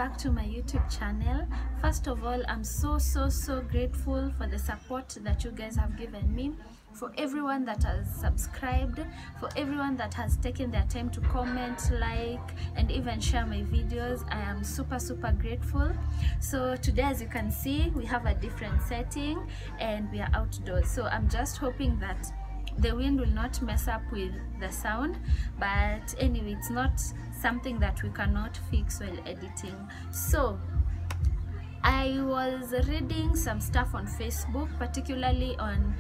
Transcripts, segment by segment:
back to my YouTube channel. First of all, I'm so grateful for the support that you guys have given me, for everyone that has subscribed, for everyone that has taken their time to comment, like, and even share my videos. I am super grateful. So today, as you can see, we have a different setting and we are outdoors. So I'm just hoping that the wind will not mess up with the sound, but anyway, it's not something that we cannot fix while editing. So I was reading some stuff on Facebook, particularly on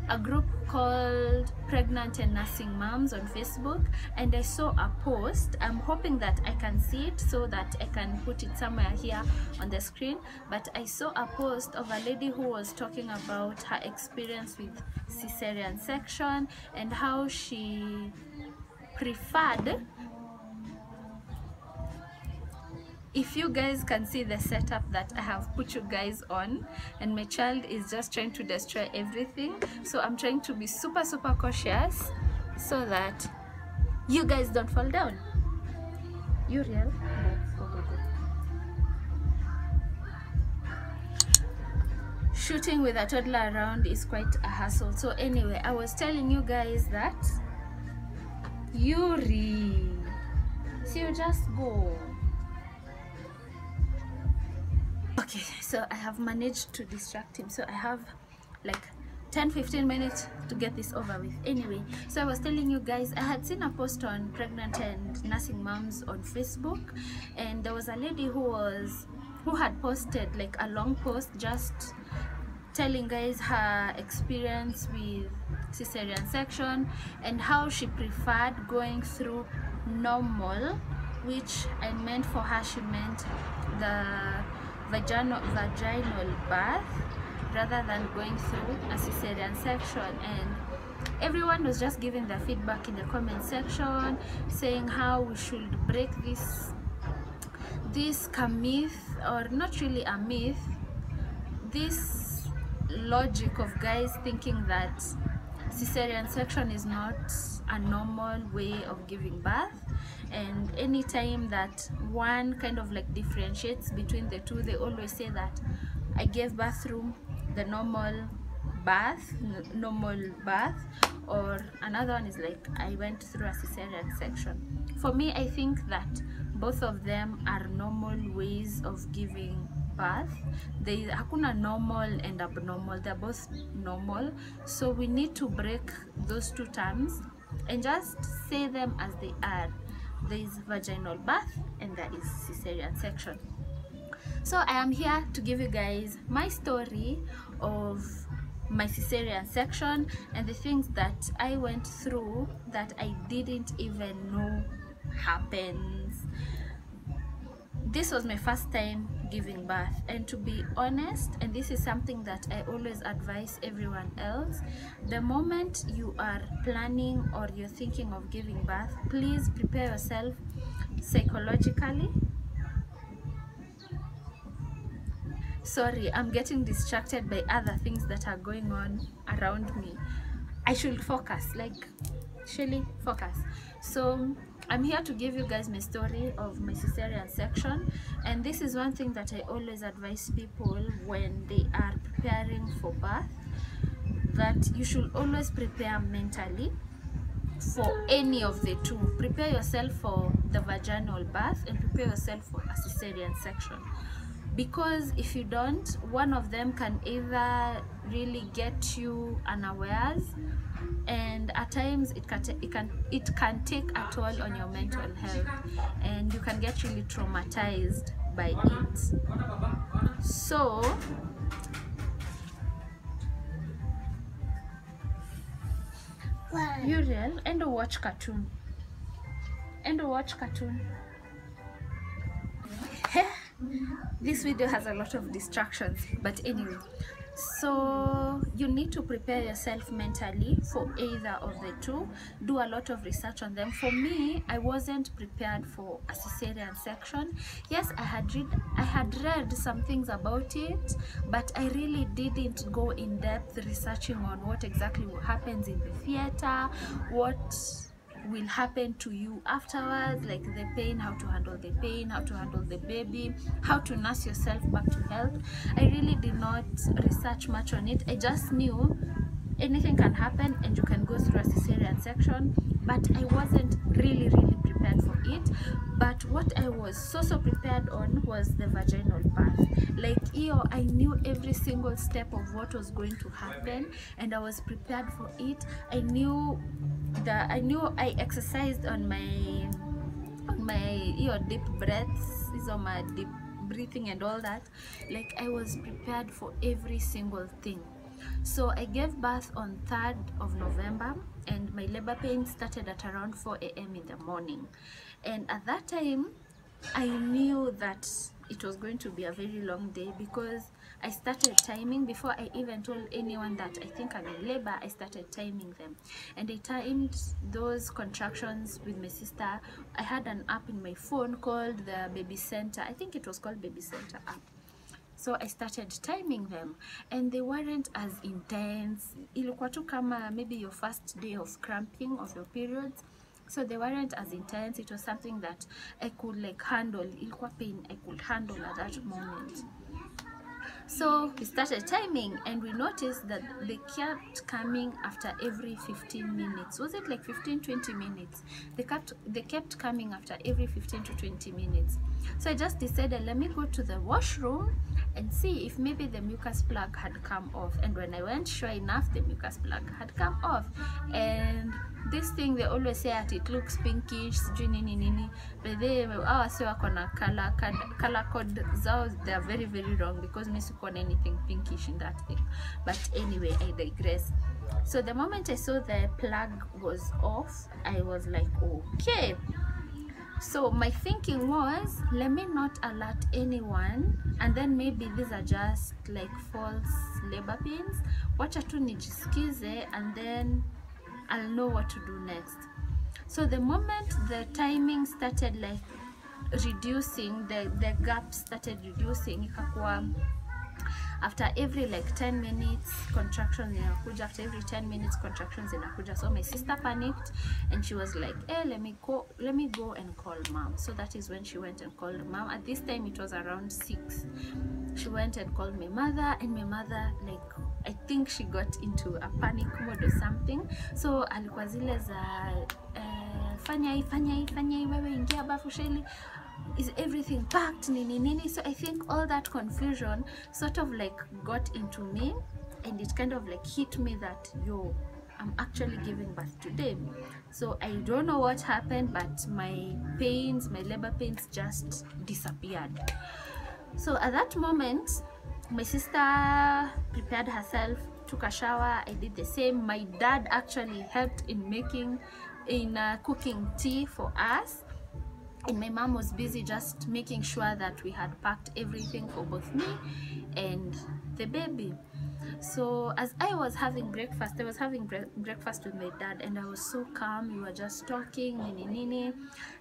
a group called Pregnant and Nursing Moms on Facebook, and I saw a post. I'm hoping that I can see it so that I can put it somewhere here on the screen, but I saw a post of a lady who was talking about her experience with cesarean section and how she preferred. If you guys can see the setup that I have put you guys on, and my child is just trying to destroy everything, so I'm trying to be super cautious so that you guys don't fall down. You real? Go. Shooting with a toddler around is quite a hassle. So anyway, I was telling you guys that Yuri, so you just go. Okay, so I have managed to distract him, so I have like 10-15 minutes to get this over with. Anyway, so I was telling you guys, I had seen a post on Pregnant and Nursing Moms on Facebook, and there was a lady who had posted like a long post just telling guys her experience with cesarean section and how she preferred going through normal, which I meant for her, she meant the vaginal birth rather than going through a cesarean section. And everyone was just giving their feedback in the comment section, saying how we should break this myth, or not really a myth, this logic of guys thinking that cesarean section is not a normal way of giving birth, and anytime that one kind of like differentiates between the two, they always say that I gave birth through the normal birth, or another one is like I went through a cesarean section. For me, I think that both of them are normal ways of giving birth. Hakuna normal and abnormal, they're both normal. So we need to break those two terms and just say them as they are. There is vaginal birth and there is cesarean section. So I am here to give you guys my story of my cesarean section and the things that I went through that I didn't even know happens. This was my first time giving birth, and to be honest, and this is something that I always advise everyone else, the moment you are planning or you're thinking of giving birth, please prepare yourself psychologically. Sorry, I'm getting distracted by other things that are going on around me. I should focus, like surely focus. So I'm here to give you guys my story of my cesarean section, and this is one thing that I always advise people when they are preparing for birth, that you should always prepare mentally for any of the two. Prepare yourself for the vaginal birth and prepare yourself for a cesarean section, because if you don't, one of them can either really get you unawares, and at times it can take a toll on your mental health, and you can get really traumatized by it. So Uriel, and watch cartoon. This video has a lot of distractions, but anyway, so you need to prepare yourself mentally for either of the two. Do a lot of research on them. For me, I wasn't prepared for a cesarean section. Yes, I had read some things about it, but I really didn't go in depth researching on what exactly happens in the theater, what will happen to you afterwards, like the pain, how to handle the pain, how to handle the baby, how to nurse yourself back to health. I really did not research much on it. I just knew anything can happen and you can go through a cesarean section, but I wasn't really prepared for it. But what I was so prepared on was the vaginal birth. Like, I knew every single step of what was going to happen, and I was prepared for it. I knew I exercised on my deep breaths, on my deep breathing and all that. Like, I was prepared for every single thing. So I gave birth on 3rd of November, and my labor pain started at around 4 a.m. in the morning. And at that time, I knew that it was going to be a very long day, because I started timing before I even told anyone that I think I'm in labor. I started timing them, and I timed those contractions with my sister. I had an app in my phone called the Baby Center. I think it was called Baby Center app. So I started timing them, and they weren't as intense. Ilikuwa tu kama maybe your first day of cramping of your periods. So they weren't as intense. It was something that I could like handle. Ilikuwa pain I could handle at that moment. So we started timing, and we noticed that they kept coming after every 15 minutes. Was it like 15-20 minutes? They kept coming after every 15 to 20 minutes. So I just decided, let me go to the washroom and see if maybe the mucus plug had come off. And when I went, sure enough, the mucus plug had come off. And this thing, they always say that it looks pinkish, nini, but they color code zao, they are very wrong, because me sikuona anything pinkish in that thing. But anyway, I digress. So the moment I saw the plug was off, I was like, okay. So my thinking was, let me not alert anyone, and then maybe these are just like false labor pains. Wacha tu nijisikize, and then I'll know what to do next. So the moment the timing started like reducing, the gap started reducing, ikakuwa after every like 10 minutes contractions inakuja, after every 10 minutes contractions inakuja. So my sister panicked, and she was like, let me go and call mom. So that is when she went and called mom. At this time it was around 6. She went and called my mother, and my mother, like, I think she got into a panic mode or something. So alikuwa zile za fanya hii wewe, ingia bafu Shelly, is everything packed, nini. So I think all that confusion sort of like got into me, and it kind of like hit me that I'm actually giving birth today. So I don't know what happened, but my labor pains just disappeared. So at that moment, my sister prepared herself, took a shower. I did the same. My dad actually helped in cooking tea for us, and my mom was busy just making sure that we had packed everything for both me and the baby. So as I was having breakfast, breakfast with my dad, and I was so calm. We were just talking nini,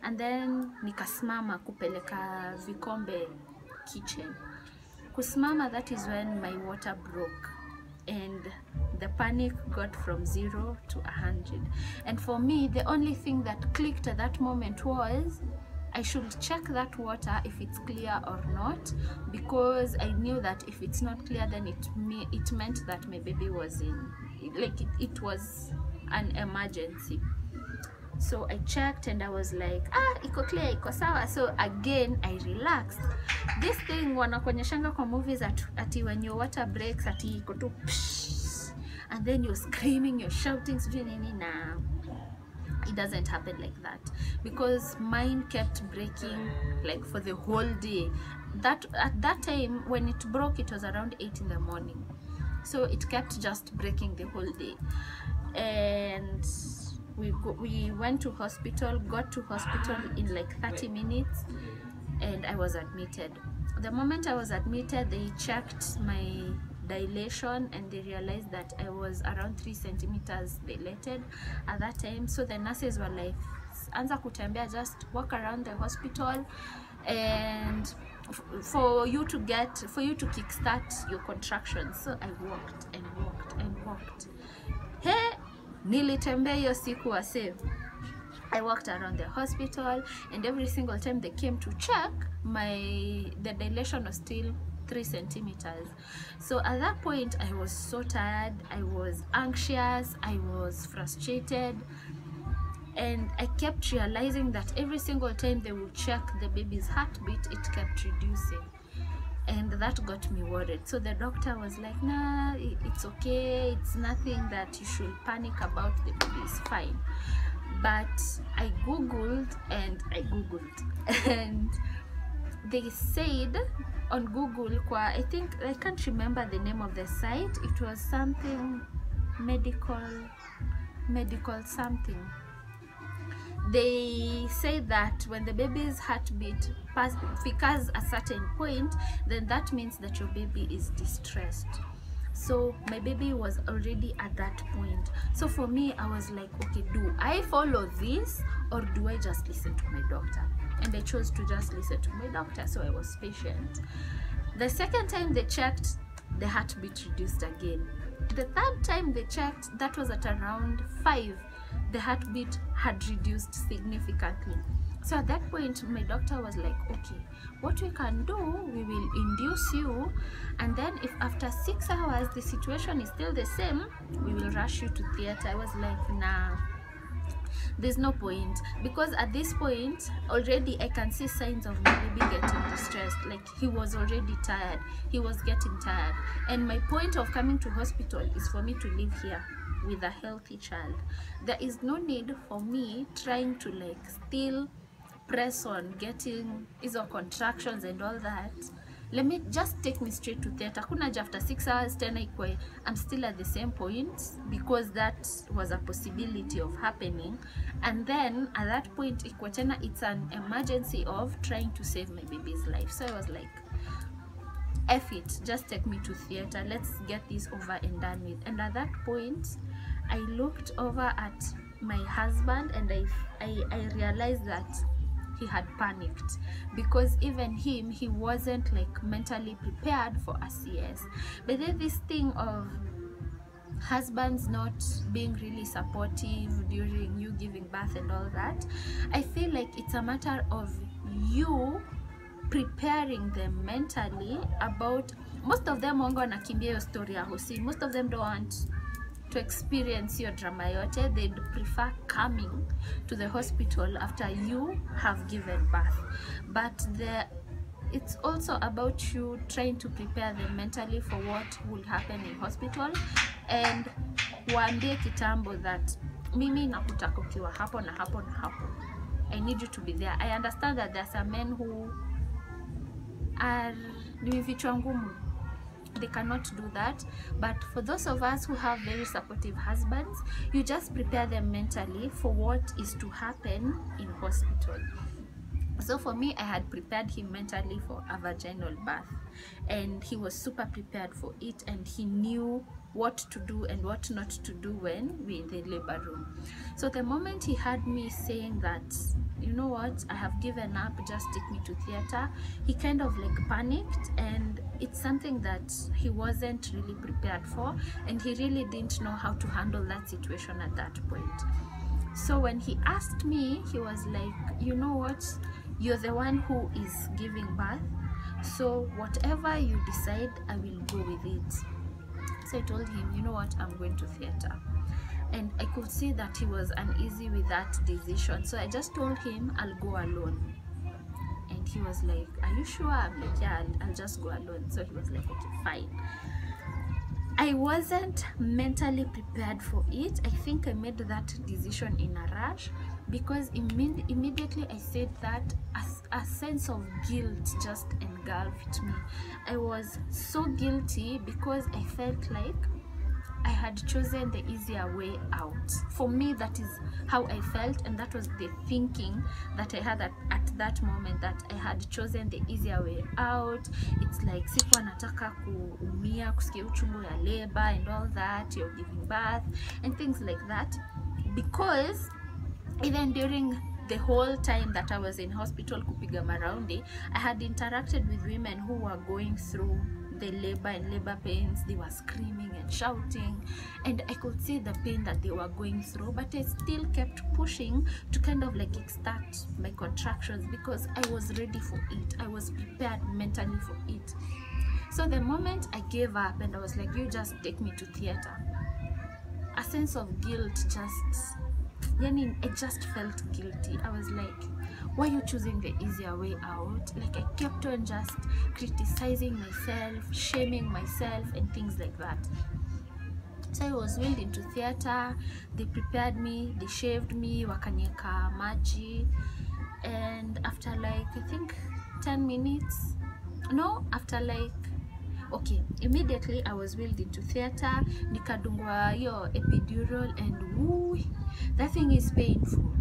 and then nikasimama kupeleka vikombe kitchen. Kusimama, that is when my water broke, and the panic got from 0 to 100. And for me, the only thing that clicked at that moment was I should check that water if it's clear or not, because I knew that if it's not clear, then it meant that my baby was it was an emergency. So I checked, and I was like, iko clear, iko sawa. So again, I relaxed. This thing wanakuonyeshanga kwa movies ati when your water breaks, ati iko tu psh, and then you're screaming, you're shouting, nah. It doesn't happen like that, because mine kept breaking like for the whole day. At that time when it broke, it was around 8 in the morning. So it kept just breaking the whole day, and we went to hospital, got to hospital in like 30 minutes, and I was admitted. The moment I was admitted, they checked my dilation, and they realized that I was around 3 centimeters dilated at that time. So the nurses were like, anza kutembea, just walk around the hospital, and for you to kickstart your contractions. So I walked and walked and walked. Hey, nilitembea hiyo siku wase. I walked around the hospital, and every single time they came to check, the dilation was still 3 centimeters. So at that point, I was so tired, I was anxious, I was frustrated, and I kept realizing that every single time they would check the baby's heartbeat, it kept reducing. And that got me worried. So the doctor was like, nah, it's okay, it's nothing that you should panic about, the baby is fine. But I googled and they said on Google, I think, I can't remember the name of the site, it was something medical something. They say that when the baby's heartbeat reaches a certain point, then that means that your baby is distressed. So my baby was already at that point. So for me, I was like, okay, do I follow this or do I just listen to my doctor? And I chose to just listen to my doctor, so I was patient. The second time they checked, the heartbeat reduced again. The third time they checked, that was at around 5. The heartbeat had reduced significantly. So at that point, my doctor was like, okay, what we can do, we will induce you, and then if after 6 hours the situation is still the same, we will rush you to theater. I was like, nah, there's no point, because at this point already I can see signs of my baby getting distressed. Like, he was already tired, he was getting tired, and my point of coming to hospital is for me to live here with a healthy child. There is no need for me trying to like still press on getting hizo contractions and all that. Let me just take me straight to theater. Kuna after 6 hours tena ikwe I'm still at the same point, because that was a possibility of happening. And then at that point ikwe tena it's an emergency of trying to save my baby's life. So I was like, F it, just take me to theater, let's get this over and done with. And at that point I looked over at my husband and I realized that he had panicked, because even him, he wasn't like mentally prepared for a CS. But then this thing of husbands not being really supportive during you giving birth and all that, I feel like it's a matter of you preparing them mentally about, most of them wongo wanakimbia hiyo story ya hosi, most of them don't want to experience your drama yote. They'd prefer coming to the hospital after you have given birth. But it's also about you trying to prepare them mentally for what will happen in hospital, and waambie kitambo that mimi nakutaka ukiwa hapo na hapo na hapo, I need you to be there. I understand that there's some men who are ni vichwa ngumu, they cannot do that, but for those of us who have very supportive husbands, you just prepare them mentally for what is to happen in hospital. So for me, I had prepared him mentally for a vaginal birth, and he was super prepared for it, and he knew what to do and what not to do when we're in the labor room. So the moment he had me saying that, you know what, I have given up, just take me to theater, he kind of like panicked, and it's something that he wasn't really prepared for, and he really didn't know how to handle that situation at that point. So when he asked me, he was like, you know what, you're the one who is giving birth, so whatever you decide, I will go with it. So I told him, you know what, I'm going to theater. And I could see that he was uneasy with that decision, so I just told him I'll go alone. And he was like, are you sure? I'm like, yeah, I'll just go alone. So he was like, okay, fine. I wasn't mentally prepared for it. I think I made that decision in a rush, because immediately I said that a sense of guilt just engulfed me. I was so guilty because I felt like I had chosen the easier way out. For me, that is how I felt, and that was the thinking that I had at that moment, that I had chosen the easier way out. It's like sikuwa nataka kuumia, kusikia uchungu ya labor and all that, you're giving birth and things like that, because even during the whole time that I was in hospital kupiga maraundi, I had interacted with women who were going through the labor and labor pains. They were screaming and shouting, and I could see the pain that they were going through, but I still kept pushing to kind of like start my contractions because I was ready for it. I was prepared mentally for it. So the moment I gave up and I was like, you just take me to theater, a sense of guilt just, I just felt guilty. I was like, why are you choosing the easier way out? Like, I kept on just criticizing myself, shaming myself, and things like that. So I was wheeled into theater. They prepared me, they shaved me, wakanieka maji, and after like, I think 10 minutes, no, after like, okay, immediately I was wheeled into theater, nikadungwa yo epidural, and woo, that thing is painful.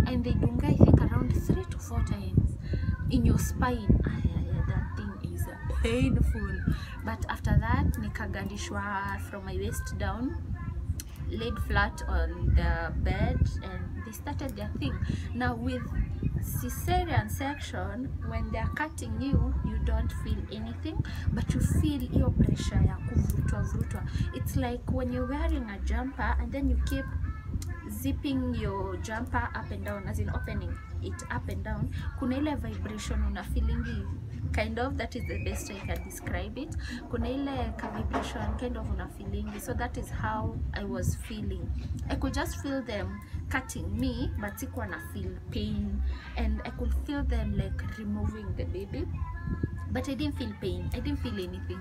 And they dunga, I think, around 3 to 4 times in your spine. That thing is painful. But after that, nikagandishwa from my waist down, laid flat on the bed, and they started their thing. Now with cesarean section, when they are cutting you, you don't feel anything, but you feel your pressure ya kuvutwa. It's like when you're wearing a jumper and then you keep zipping your jumper up and down, as in opening it up and down, kuna ile vibration una feelingi, kind of, that is the best I can describe it. Kuna ile ka vibration kind of una feelingi. So that is how I was feeling. I could just feel them cutting me, but sikuwa na feel pain, and I could feel them like removing the baby, but I didn't feel pain, I didn't feel anything.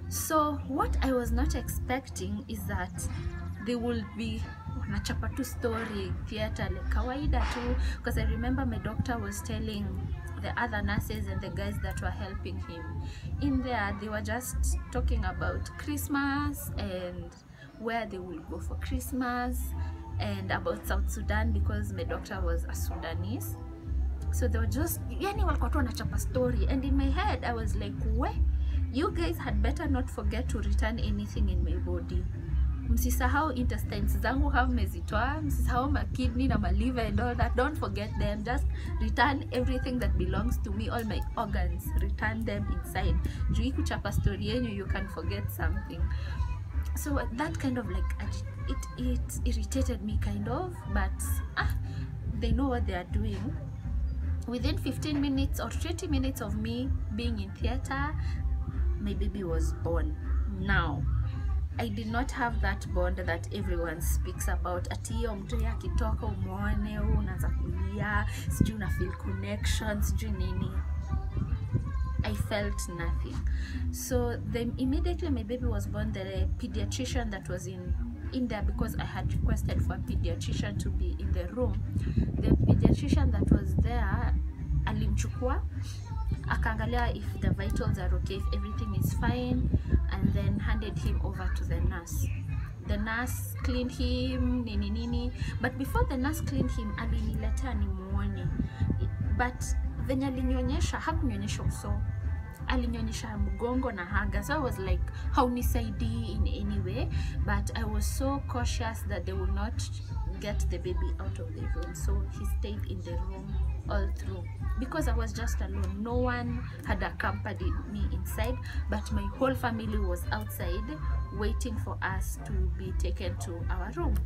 So what I was not expecting is that they will be nachapa tu story theater like kawaida tu, because I remember my doctor was telling the other nurses and the guys that were helping him in there, they were just talking about Christmas and where they will go for Christmas, and about South Sudan, because my doctor was a Sudanese. So they were just, yani walikuwa tu wanachapa story, and in my head I was like, you guys had better not forget to return anything in my body. Msisahau intestines zangu how mezitoa, msisahau my kidney na my liver and all that. Don't forget them. Just return everything that belongs to me, all my organs, return them inside. Juu kuchapa story yenyu, you can forget something. So that kind of like, it irritated me kind of, but they know what they are doing. Within 15 minutes or 20 minutes of me being in theater, my baby was born. Now I did not have that bond that everyone speaks about. Ati mtu ya kitoka umone unaanza kulia, sijui una feel connection, sijui nini. I felt nothing. So then immediately my baby was born, the pediatrician that was in there, because I had requested for a pediatrician to be in the room, the pediatrician that was there alimchukua, akaangalia if the vitals are okay, if everything is fine, and then handed him over to the nurse. The nurse cleaned him, nini. But before the nurse cleaned him, alinileta nimuone. But venye alinionyesha, hakunionyesha uso, alinionyesha mgongo na haga. So I was like, haunisaidii in any way. But I was so cautious that they would not get the baby out of the room. So he stayed in the room all through, because I was just alone. No one had accompanied me inside, but my whole family was outside waiting for us to be taken to our room.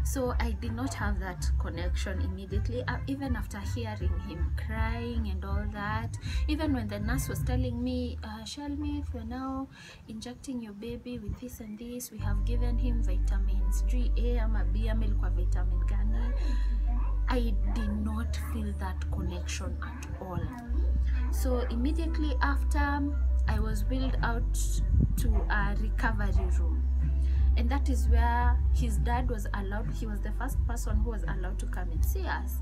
So I did not have that connection immediately, even after hearing him crying and all that. Even when the nurse was telling me, Shelmy, if you're now injecting your baby with this and this, we have given him vitamins G, A, ama B, ama ilikuwa vitamin gani, I did not feel that connection at all. So immediately after, I was wheeled out to a recovery room, and that is where his dad was allowed. He was the first person who was allowed to come and see us.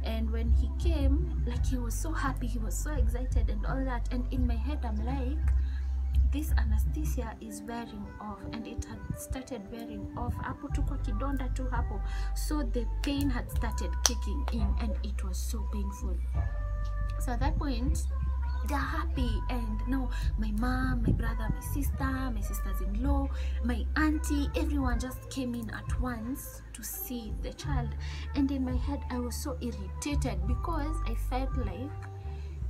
And when he came, like, he was so happy, he was so excited and all that. And in my head, I'm like, this anesthesia is wearing off, and it had started wearing off. Hapo tuko kidonda tu hapo. So the pain had started kicking in, and it was so painful. So at that point, they're happy, and now my mom, my brother, my sisters-in-law, my auntie, everyone just came in at once to see the child. And in my head, I was so irritated because I felt like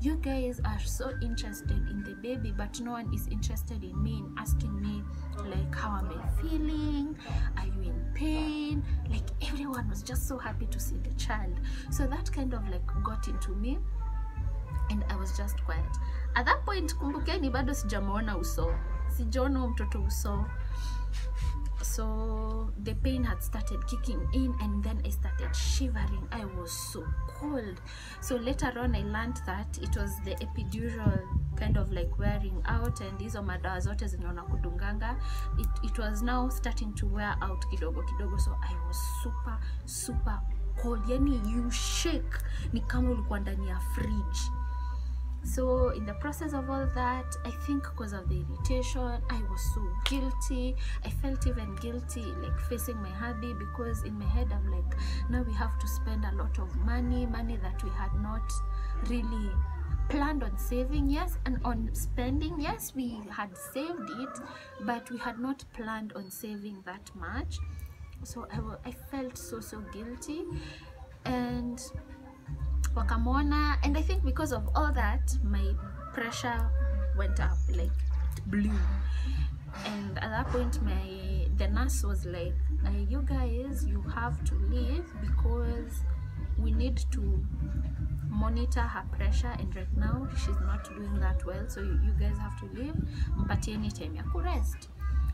You guys are so interested in the baby, but no one is interested in me, in asking me like, how am I feeling? Are you in pain? Like, everyone was just so happy to see the child. So that kind of like got into me, and I was just quiet at that point. Kumbukeni, bado sijamuona uso, sijaona mtoto uso. So the pain had started kicking in, and then I started shivering. I was so cold. So later on I learned that it was the epidural kind of like wearing out, and hizo madawa zote zinaona kudunganga, it was now starting to wear out kidogo kidogo. So I was super cold, yani you shake ni kama ulikuwa ndani ya fridge. So in the process of all that, I think because of the irritation, I was so guilty. I felt even guilty like facing my hubby, because in my head I'm like, now we have to spend a lot of money that we had not really planned on saving. Yes, and on spending, yes, we had saved it, but we had not planned on saving that much. So I felt so guilty, and wakamona, and I think because of all that my pressure went up, like it blew. And at that point the nurse was like, you guys, you have to leave because we need to monitor her pressure, and right now she's not doing that well, so you guys have to leave, mpatieni time ya kurest.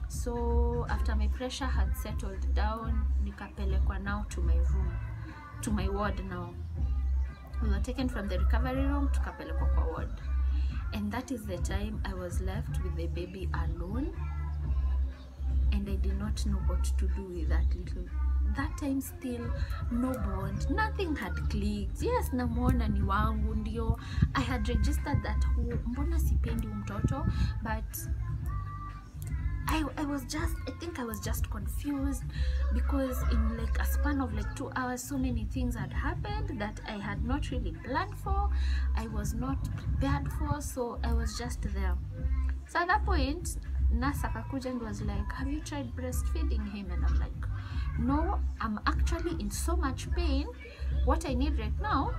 So after my pressure had settled down, nikapelekwa now to my room, to my ward. Now we were taken from the recovery room to tukapelekwa kwa ward, and that is the time I was left with the baby alone, and I did not know what to do with that little. That time still no bond, nothing had clicked. Yes, namuona ni wangu ndio, I had registered that mbona sipendi mtoto, but I think I was just confused, because in like a span of like 2 hours so many things had happened that I had not really planned for, I was not prepared for, so I was just there. So at that point nurse akakuja and was like, have you tried breastfeeding him? And I'm like, no, I'm actually in so much pain. What I need right now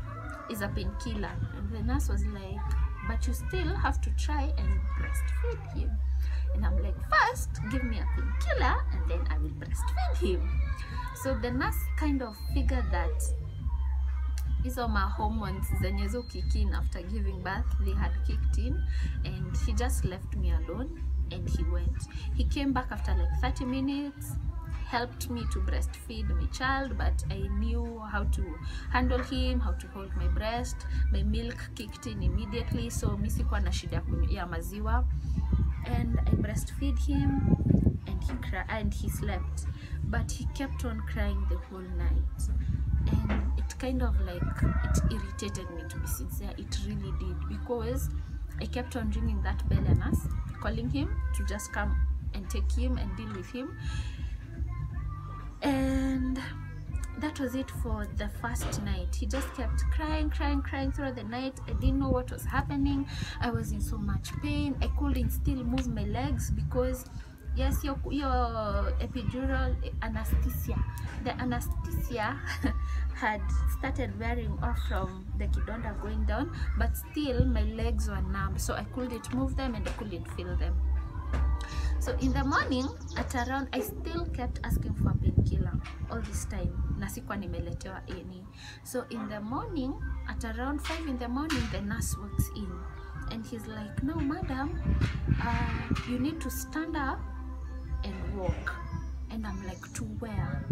is a painkiller. And the nurse was like, but you still have to try and breastfeed him. And I'm like, first give me a painkiller and then I will breastfeed him. So the nurse kind of figured that hizo ma hormones zenye zo kick in after giving birth, they had kicked in, and he just left me alone and he went. He came back after like 30 minutes, helped me to breastfeed my child, but I knew how to handle him, how to hold my breast. My milk kicked in immediately, so mi sikuwa na shida ya maziwa, and I breastfeed him, and he slept, but he kept on crying the whole night, and it kind of like, it irritated me, to be sincere. It really did, because I kept on ringing that bell and calling him to just come and take him and deal with him. And that was it for the first night. He just kept crying throughout the night. I didn't know what was happening. I was in so much pain. I couldn't still move my legs, because yes, your epidural anesthesia, the anesthesia had started wearing off from the kidonda going down, but still my legs were numb, so I couldn't move them and I couldn't feel them. So in the morning at around, I still kept asking for a painkiller all this time, na sikuwa nimeletewa any. So in the morning at around 5 in the morning, the nurse walks in and he's like, no madam, you need to stand up and walk. And I'm like, to where?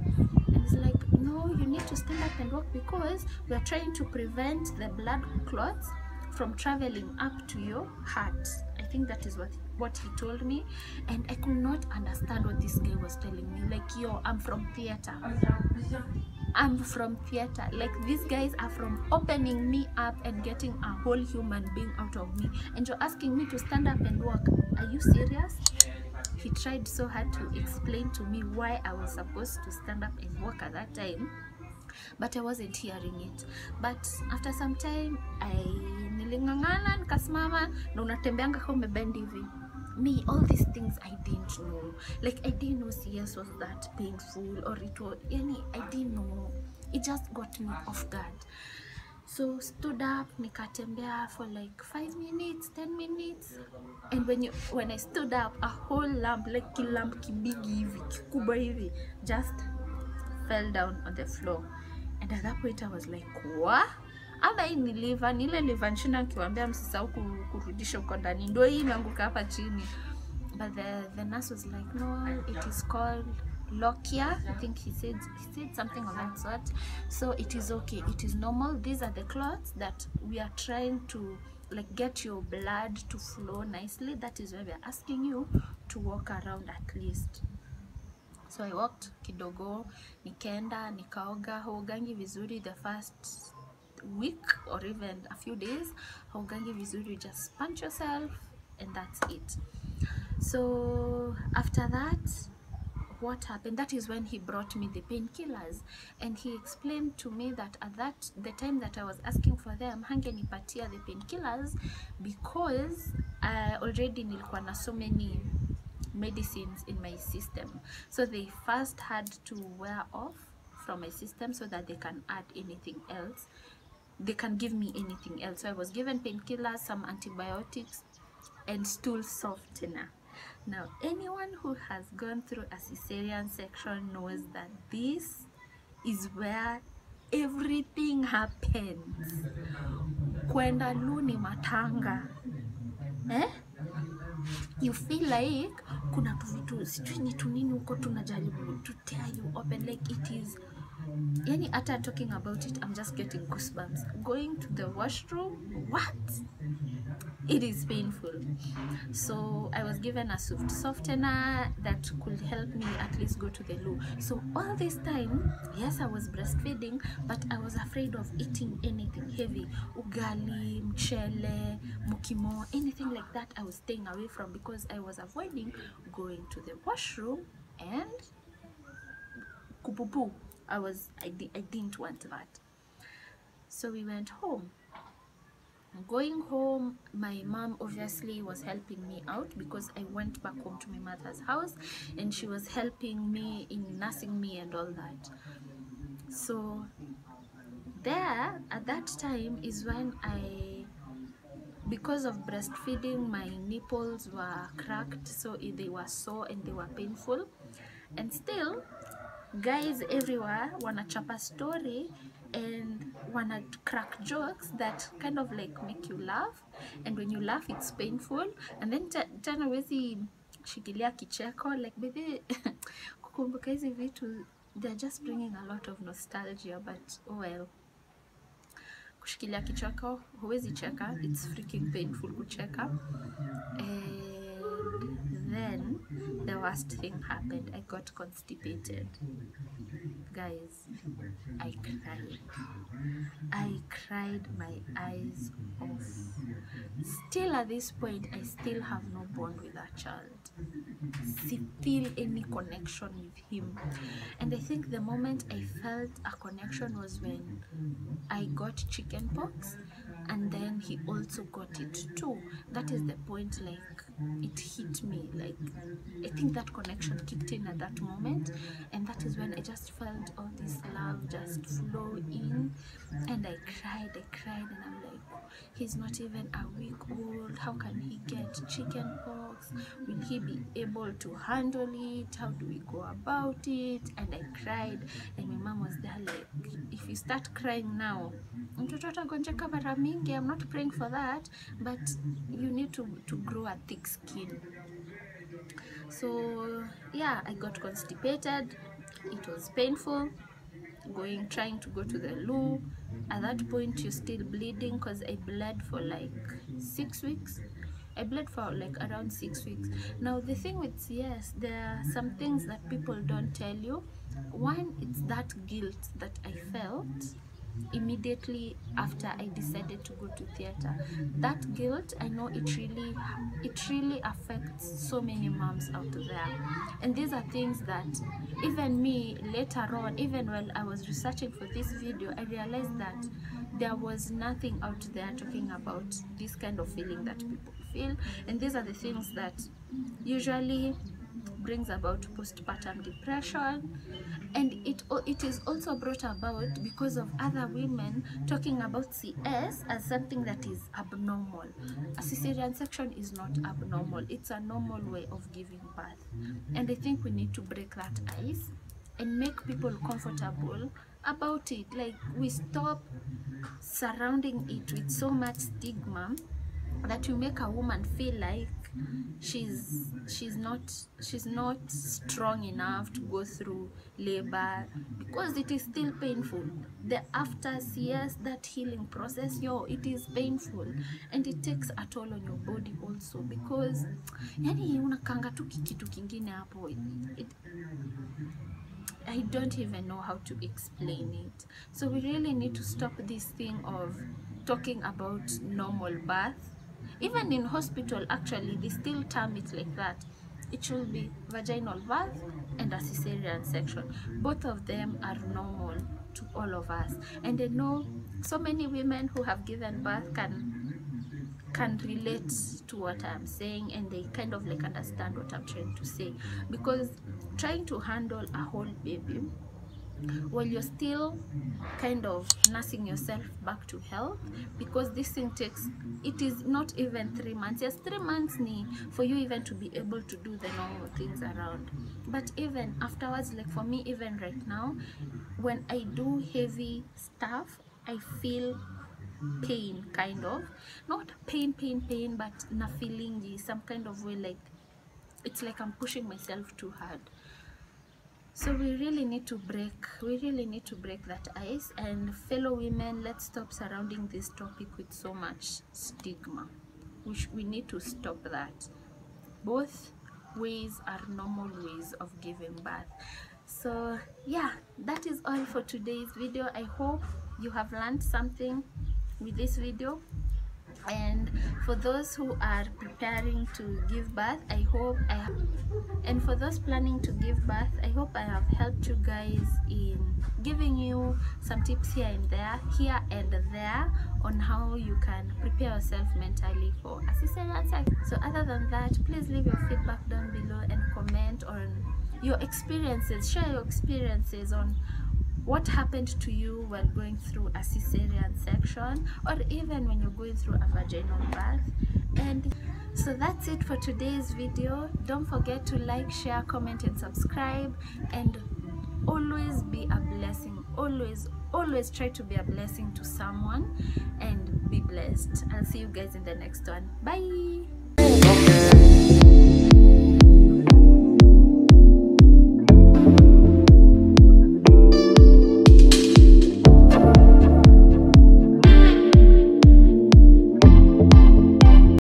And he's like, no, you need to stand up and walk because we are trying to prevent the blood clots from traveling up to your heart. I think that is what he told me, and I could not understand what this guy was telling me. Like, yo, I'm from theater. I'm from theater. Like, these guys are from opening me up and getting a whole human being out of me, and you're asking me to stand up and walk. Are you serious? He tried so hard to explain to me why I was supposed to stand up and walk at that time, but I wasn't hearing it. But after some time, nilingangana nikasimama, na unatembeanga kama umebend hivi. Me, all these things I didn't know. Like, I didn't know CS was that painful, or it was any, I didn't know. It just got me off guard. So stood up, nikatembea for like 5 minutes, 10 minutes. And when I stood up, a whole lump, like kilamp kibigi hivi, kikubwa hivi, just fell down on the floor. And at that point I was like, what? Ama hii ni liver, nile liver nchina kiwambia msisahau kurudisha uko ndani, ndio hii imeanguka hapa chini. But the nurse was like, no, it is called lochia. I think he said something of that sort. So it is okay, it is normal. These are the clots that we are trying to like get your blood to flow nicely. That is why we are asking you to walk around at least. So I walked kidogo, nikaenda, nikaoga. Haugangi vizuri the first week or even a few days. Haugangi vizuri, you just punch yourself and that's it. So after that, what happened, that is when he brought me the painkillers, and he explained to me that at the time that I was asking for them, hangenipatia the painkillers because already nilikuwa na so many medicines in my system, so they first had to wear off from my system so that they can add anything else, they can give me anything else. So I was given painkillers, some antibiotics, and stool softener. Now anyone who has gone through a cesarean section knows that this is where everything happens. Kwenda luni matanga, you feel like kuna tu vitu sijui ni tunini uko tunajaribu to tear you open, like it is, yani after talking about it I'm just getting goosebumps. Going to the washroom, what? It is painful. So I was given a softener that could help me at least go to the loo. So all this time, yes, I was breastfeeding, but I was afraid of eating anything heavy. Ugali, mchele, mukimo, anything like that I was staying away from because I was avoiding going to the washroom and kupupu. I didn't want that. So we went home. Going home, my mom obviously was helping me out because I went back home to my mother's house and she was helping me in nursing me and all that. So there at that time is when because of breastfeeding, my nipples were cracked, so they were sore and they were painful. And still, guys everywhere wanna chop a story and wanna crack jokes that kind of like make you laugh, and when you laugh it's painful, and then tena wezi shikilia kicheko, like baby kukumbuka hizi vitu, they're just bringing a lot of nostalgia, but oh well. Kushikilia kicheko huwezi cheka, it's freaking painful kucheka. And then the worst thing happened, I got constipated. Guys, I cried my eyes off. Still at this point, I still have no bond with that child. I feel any connection with him. And I think the moment I felt a connection was when I got chicken pox, and then he also got it too. That is the point, like it hit me, like I think that connection kicked in at that moment, and that is when I just felt all this love just flow in, and I cried, and I'm like, he's not even a week old, how can he get chicken pox? Will he be able to handle it? How do we go about it? And I cried, and my mom was there like, if you start crying now, I'm not praying for that, but you need to grow a thick skin. So yeah, I got constipated. It was painful trying to go to the loo. At that point you're still bleeding because I bled for like 6 weeks. I bled for like around 6 weeks. Now the thing with CS, there are some things that people don't tell you. One, it's that guilt that I felt immediately after I decided to go to theater. That guilt, I know it really affects so many moms out there, and these are things that even me later on, even while I was researching for this video, I realized that there was nothing out there talking about this kind of feeling that people feel, and these are the things that usually brings about postpartum depression, and it is also brought about because of other women talking about CS as something that is abnormal. A cesarean section is not abnormal, it's a normal way of giving birth, and I think we need to break that ice and make people comfortable about it. Like, we stop surrounding it with so much stigma that you make a woman feel like she's not strong enough to go through labor, because it is still painful. The after CS, that healing process, it is painful, and it takes a toll on your body also, because yani unakanga tu kitu kingine hapo. I don't even know how to explain it. So we really need to stop this thing of talking about normal birth. Even in hospital, actually, they still term it like that. It should be vaginal birth and a cesarean section. Both of them are normal to all of us. And I know so many women who have given birth can relate to what I'm saying, and they kind of like understand what I'm trying to say, because trying to handle a whole baby while you're still kind of nursing yourself back to health, because this thing takes, it is not even 3 months. Yes, 3 months need for you even to be able to do the normal things around, but even afterwards, like for me, even right now, when I do heavy stuff, I feel pain, kind of, not pain, but na feeling some kind of way, like it's like I'm pushing myself too hard. So we really need to break that ice. And fellow women, let's stop surrounding this topic with so much stigma. We need to stop that. Both ways are normal ways of giving birth. So yeah, that is all for today's video. I hope you have learned something with this video, and for those who are preparing to give birth, and for those planning to give birth, I hope I have helped you guys in giving you some tips here and there on how you can prepare yourself mentally for a cesarean section. So other than that, please leave your feedback down below and comment on your experiences. Share your experiences on what happened to you while going through a cesarean section, or even when you're going through a vaginal birth. And so that's it for today's video. Don't forget to like, share, comment, and subscribe, and always be a blessing. Always try to be a blessing to someone, and be blessed. I'll see you guys in the next one. Bye.